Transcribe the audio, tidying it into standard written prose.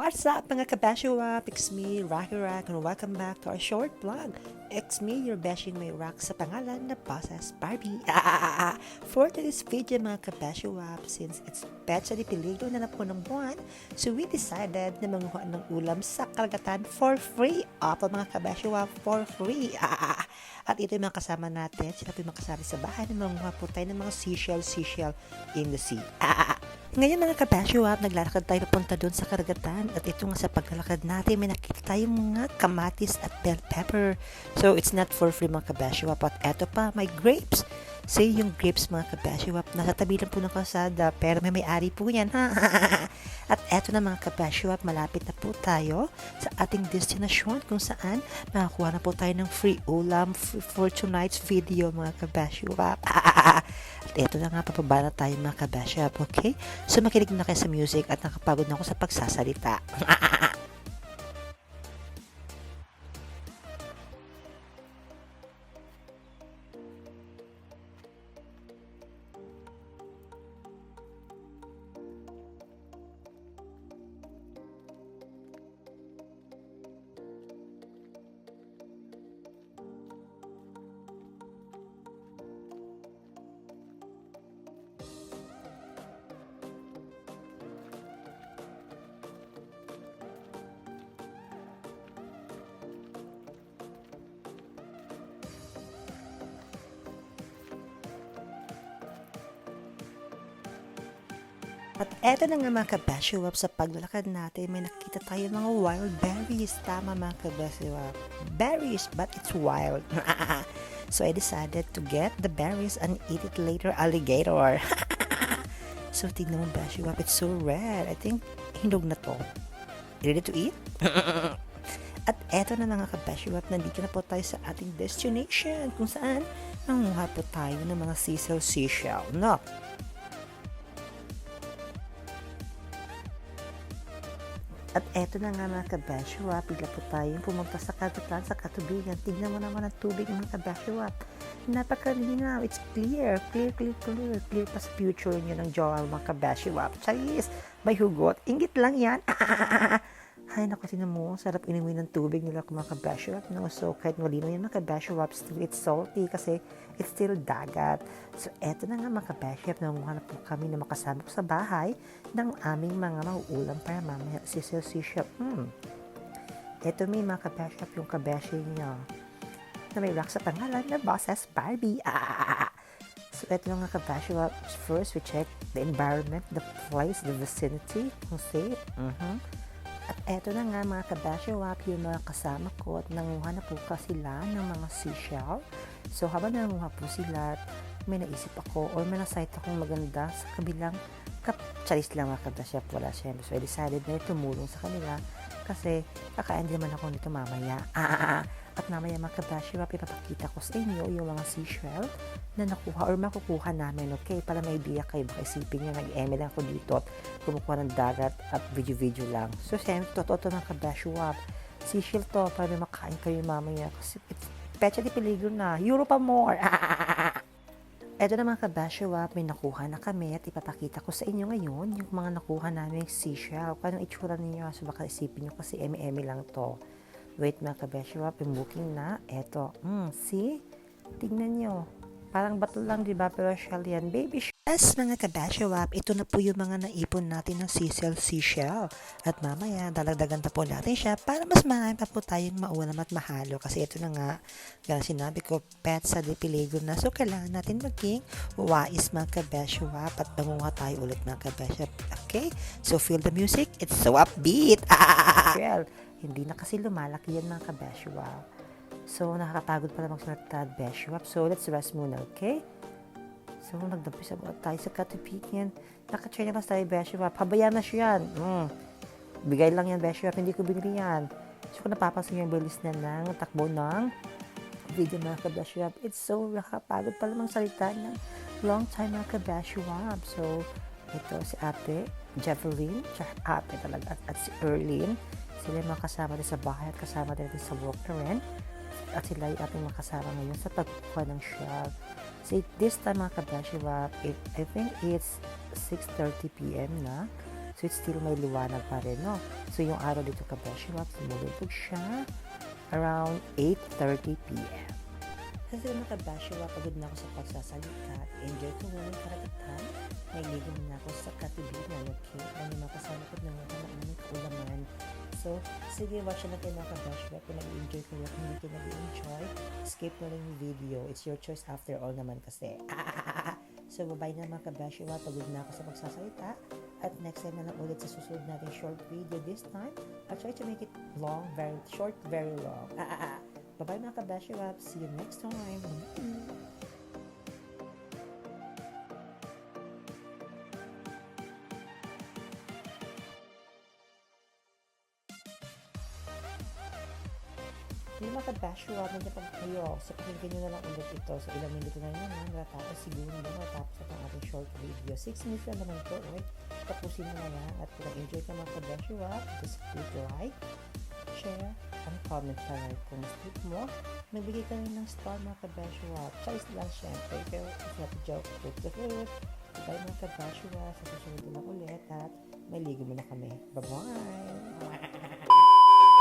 What's up mga kabashiwap? It's me, Rocky Rock, and welcome back to our short vlog. It's me, your bashing may rock sa pangalan na Bosses Barbie. For today's video mga kabashiwap, since it's petsa di peligro na po ng buwan, so we decided na manguha ng ulam sa karagatan for free. Opo mga kabashiwap, for free. At ito yung mga kasama natin, sila po yung makasali sa bahay na manguha po tayo ng mga seashell in the sea. Ngayon mga kabashiwap, naglalakad tayo papunta doon sa karagatan at ito nga sa paglalakad natin may nakita tayong mga kamatis at bell pepper. So it's not for free mga kabashiwap at eto pa may grapes. Say yung grapes mga kabashiwap nasa tabi lang po ng kalsada pero may-ari po yan ha. At eto na mga kabashiwap, malapit na po tayo sa ating destination kung saan makakuha na po tayo ng free ulam for tonight's video mga kabashiwap. At eto na nga, papaba na tayo mga kabashiwap, okay? So makinig na kayo sa music at nakapagod na ako sa pagsasalita. At eto na nga mga kabashiwap, sa paglalakad natin, may nakita tayo mga wild berries. Tama mga kabashiwap. Berries, but it's wild. So I decided to get the berries and eat it later, alligator. So tignan mo bashiwap, it's so red. I think hinog na to. Ready to eat? At eto na mga kabashiwap, nandito na po tayo sa ating destination kung saan nanguha po tayo ng mga seashell. No? At eto na nga mga kabashiwap, bigla po tayong pumunta sa karagatan, sa katubigan. Tignan mo naman ang tubig mga kabashiwap. Napakalinaw, it's clear pa sa future nyo ng jowa mga kabashiwap. Charis, may hugot, inggit lang yan. Ay naku, tinan mo, sarap inumin ng tubig nila mga kabashiwap. No? So kahit malinaw yan mga kabashiwap, still it's salty kasi it's still dagat. So eto na nga mga kabashiwap, nangunguha na po kami na makasama ko sa bahay ng aming mga mauulam para mamaya seashell. Eto may mga kabashiwap yung kabashi niya na may rock sa pangalan na Bosses Barbie. So eto na nga kabashiwap, first we check the environment, the place, the vicinity, kung safe. At eto na nga mga kabashiwap, yung mga kasama ko at nanguha na po sila ng mga seashell. So habang nanguha po sila, may naisip ako or may nasight akong maganda sa kabilang charis lang mga kabashiwap, wala syempre. So I decided na tumulong sa kanila kasi kakain din naman ako nito mamaya. At mamaya mga kabashiwap, ipapakita ko sa inyo yung mga seashell na nakuha or makukuha namin, okay? Para may idea kayo, baka isipin nyo, nag-eme lang ako dito at kumukuha ng dagat at video lang. So, siyempre, totoo mga kabashiwap. Seashell to, para makain kayo mamaya. Kasi, petsa di peligro na. Euro pa more. Eto na mga kabashiwap, may nakuha na kami at ipapakita ko sa inyo ngayon yung mga nakuha namin seashell. Paano itsura ninyo? So, baka isipin nyo kasi eme lang to. Wait mga kabashiwap, yung booking na. Eto, see? Tignan nyo. Parang bato lang, diba? Pero shell yan. Baby shell. Yes, mga kabashiwap, ito na po yung mga naipon natin ng seashell. At mamaya, dalagdagan pa po natin siya para mas marami pa po tayong maulam at mahalo. Kasi ito na nga, gano'n sinabi ko, petsa di peligro na. So, kailangan natin maging wais mga kabashiwap at bangunga tayo ulit mga kabashiwap. Okay? So, feel the music. It's so upbeat. Well, hindi na kasi lumalaki yan mga kabashiwap. So, nakakapagod pala magsalita bashiwap. So, let's rest muna, okay? So, nagdampisa mo tayo sa katubigan. Naka-try na tayo bashiwap. Habayaan na siya yan. Bigay lang yan bashiwap. Hindi ko binili yan. So, kung napapansin yung bilis na ng takbo ng video mga kabashiwap, it's so nakakapagod pala magsalita ng long time mga kabashiwap. So, ito si ate Jeveline, ate talaga, at si Erlyn. Sila yung mga kasama din sa bahay at kasama din sa work na rin. At sila yung ating makasama ngayon sa pagkuha ng shell. So this time mga kabashiwap, I think it's 6:30 p.m. na. So, it's still may liwanag pa rin, no? So, yung araw dito ka-Beshi Wap, lumulubog siya around 8:30 p.m. Kasi mga ka-Beshi Wap, pagod na ako sa pagsasalita. Enjoy ko muna yung karagatan. May ligo muna ako sa katubigan, okay? Ano yung makasalapot na mga ng kaulaman. So, sige, watch na kayo mga ka-Beshi Wap. Kung nag-enjoy kayo, kung hindi kayo nag-enjoy, skip na lang yung video. It's your choice after all naman kasi. So, bye na mga ka-Beshi Wap. Pagod na ako sa pagsasalita. At next time na lang ulit sa susunod natin short video. This time, I'll try to make it long, very short, very long. Bye-bye mga ka-Beshi Wap. See you next time. Yung mga ka-Beshi Wap, nandiyan pa kayo. So, pakinggan nyo na lang ulit ito. So, ilang minuto na yun, natapos siguro na natapos ang ating short video. 6 minutes na naman po, right? Tapusin mo na lang. At kung nag-enjoy ka mga ka-Beshi Wap, just click like, share, and comment pa rin. Kung skip mo, magbigay ka rin ng star mga ka-Beshi Wap. Choice lang syempre. Pero it's not a joke. Click the hood. Bye mga ka-Beshi Wap. Sa susunod na ulit. At may ligo mo na kami. Bye-bye!